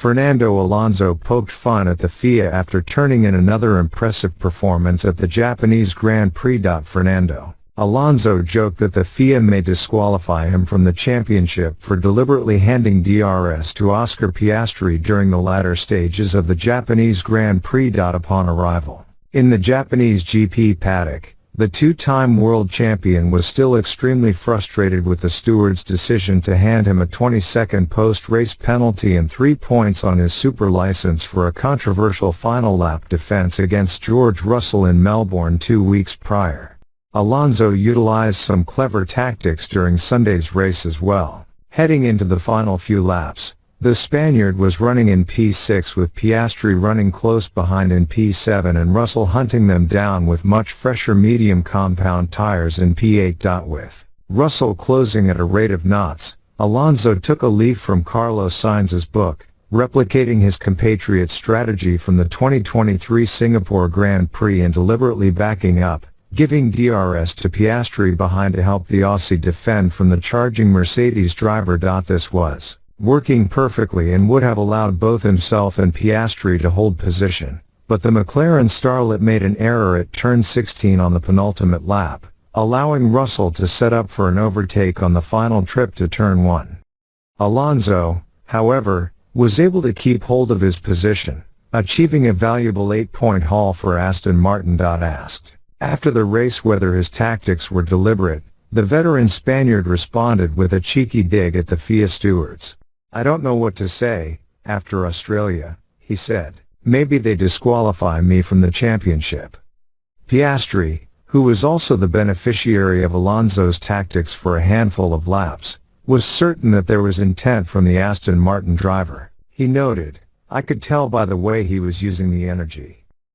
Fernando Alonso poked fun at the FIA after turning in another impressive performance at the Japanese Grand Prix. Fernando Alonso joked that the FIA may disqualify him from the championship for deliberately handing DRS to Oscar Piastri during the latter stages of the Japanese Grand Prix. Upon arrival in the Japanese GP paddock, the two-time world champion was still extremely frustrated with the steward's decision to hand him a 20-second post-race penalty and 3 points on his super license for a controversial final lap defense against George Russell in Melbourne 2 weeks prior. Alonso utilized some clever tactics during Sunday's race as well. Heading into the final few laps, the Spaniard was running in P6 with Piastri running close behind in P7 and Russell hunting them down with much fresher medium compound tires in P8. With Russell closing at a rate of knots, Alonso took a leaf from Carlos Sainz's book, replicating his compatriot's strategy from the 2023 Singapore Grand Prix and deliberately backing up, giving DRS to Piastri behind to help the Aussie defend from the charging Mercedes driver. This was working perfectly and would have allowed both himself and Piastri to hold position, but the McLaren starlet made an error at turn 16 on the penultimate lap, allowing Russell to set up for an overtake on the final trip to turn 1. Alonso, however, was able to keep hold of his position, achieving a valuable 8-point haul for Aston Martin. Asked after the race whether his tactics were deliberate, the veteran Spaniard responded with a cheeky dig at the FIA stewards. "I don't know what to say, after Australia," he said. "Maybe they disqualify me from the championship." Piastri, who was also the beneficiary of Alonso's tactics for a handful of laps, was certain that there was intent from the Aston Martin driver. He noted, "I could tell by the way he was using the energy.